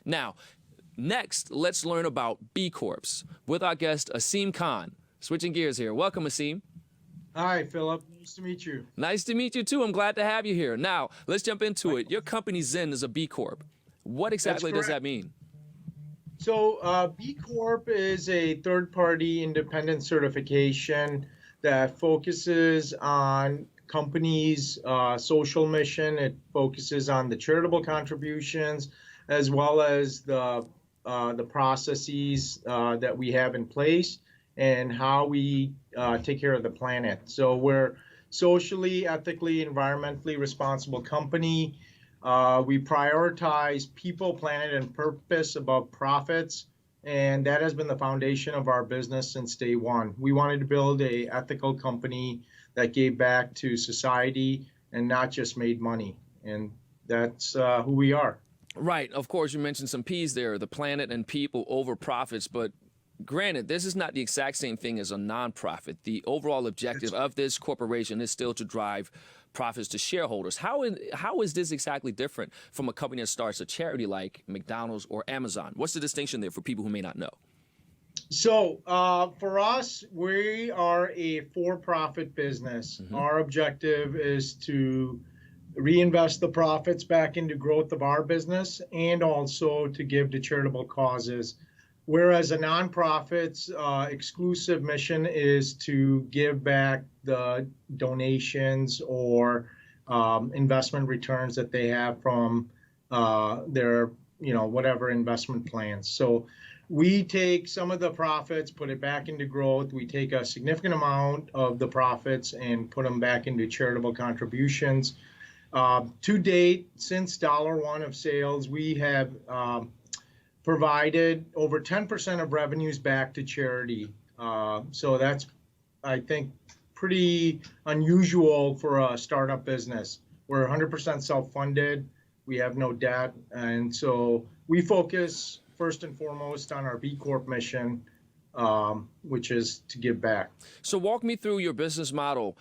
Now, next, let's learn about B Corps with our guest, Asim Khan. Switching gears here. Welcome, Asim. Hi, Philip. Nice to meet you. Nice to meet you, too. I'm glad to have you here. Now, let's jump into it. Your company, Zen, is a B Corp. What That's exactly does correct. that mean? So, B Corp is a third-party independent certification that focuses on companies' social mission. It focuses on the charitable contributions as well as the processes that we have in place and how we take care of the planet. So we're socially, ethically, environmentally responsible company. We prioritize people, planet, and purpose above profits, and that has been the foundation of our business since day one. We wanted to build a ethical company that gave back to society and not just made money, and that's who we are. Right. Of course, you mentioned some P's there, the planet and people over profits, but granted, this is not the exact same thing as a nonprofit. The overall objective of this corporation is still to drive profits to shareholders. How is this exactly different from a company that starts a charity like McDonald's or Amazon? What's the distinction there for people who may not know? So, for us, we are a for-profit business. Our objective is to reinvest the profits back into growth of our business and also to give to charitable causes. Whereas a nonprofit's exclusive mission is to give back the donations or investment returns that they have from their, whatever investment plans. So we take some of the profits, put it back into growth. We take a significant amount of the profits and put them back into charitable contributions. To date, since $1 of sales, we have provided over 10% of revenues back to charity. So that's, I think, pretty unusual for a startup business. We're 100% self-funded. We have no debt. And so we focus first and foremost on our B Corp mission, which is to give back. So walk me through your business model,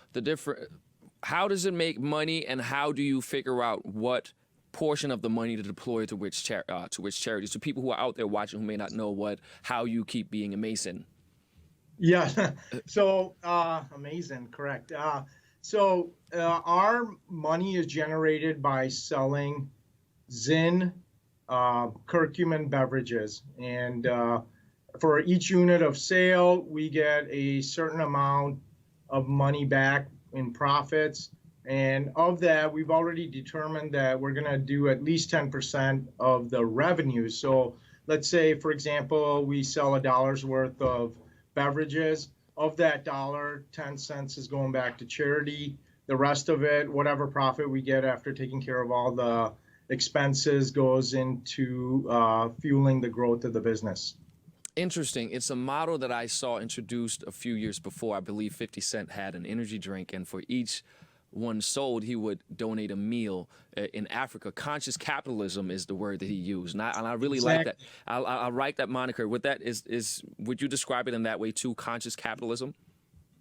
how does it make money, and how do you figure out what portion of the money to deploy to which charities? To people who are out there watching who may not know how you keep being a Mason. Yeah, so amazing, correct. So our money is generated by selling Zyn curcumin beverages, and for each unit of sale, we get a certain amount of money back in profits. And of that, we've already determined that we're going to do at least 10% of the revenue. So let's say, for example, we sell $1 worth of beverages. Of that dollar, 10 cents is going back to charity. The rest of it, whatever profit we get after taking care of all the expenses, goes into fueling the growth of the business. Interesting. It's a model that I saw introduced a few years before. I believe 50 Cent had an energy drink, and for each one sold, he would donate a meal. In Africa, conscious capitalism is the word that he used, and I really like that. I like that moniker. Would you describe it in that way too? Conscious capitalism.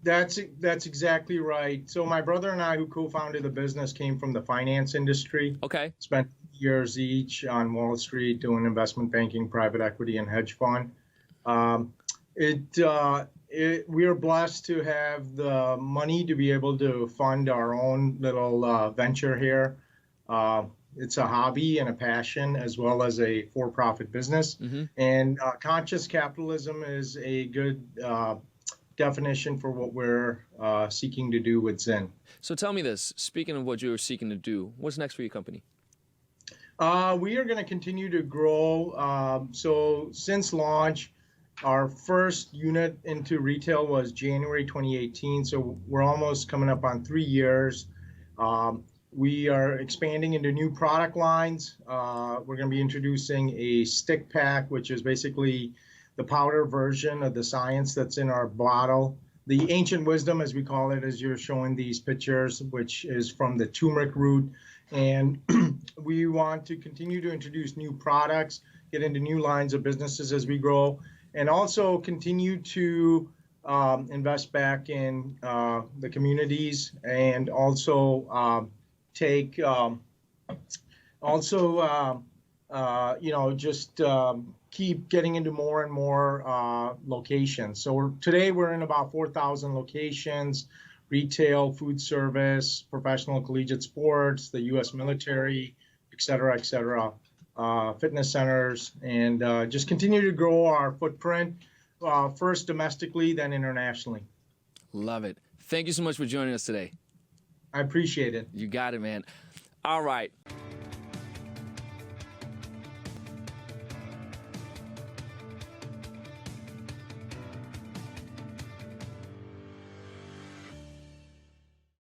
That's exactly right. So my brother and I, who co-founded the business, came from the finance industry. Okay. Spent years each on Wall Street doing investment banking, private equity, and hedge fund. We are blessed to have the money to be able to fund our own little venture here. It's a hobby and a passion as well as a for-profit business. And conscious capitalism is a good definition for what we're seeking to do with Zen. So tell me this, speaking of what you're seeking to do, what's next for your company? We are going to continue to grow. So since launch, our first unit into retail was January 2018, so we're almost coming up on 3 years. We are expanding into new product lines. We're going to be introducing a stick pack, which is basically the powder version of the science that's in our bottle. The ancient wisdom, as we call it, as you're showing these pictures, which is from the turmeric root. And we want to continue to introduce new products, get into new lines of businesses as we grow, and also continue to invest back in the communities, and also just keep getting into more and more locations. So today we're in about 4,000 locations: retail, food service, professional collegiate sports, the U.S. military, et cetera, fitness centers, and just continue to grow our footprint, first domestically, then internationally. Love it. Thank you so much for joining us today. I appreciate it. You got it, man. All right.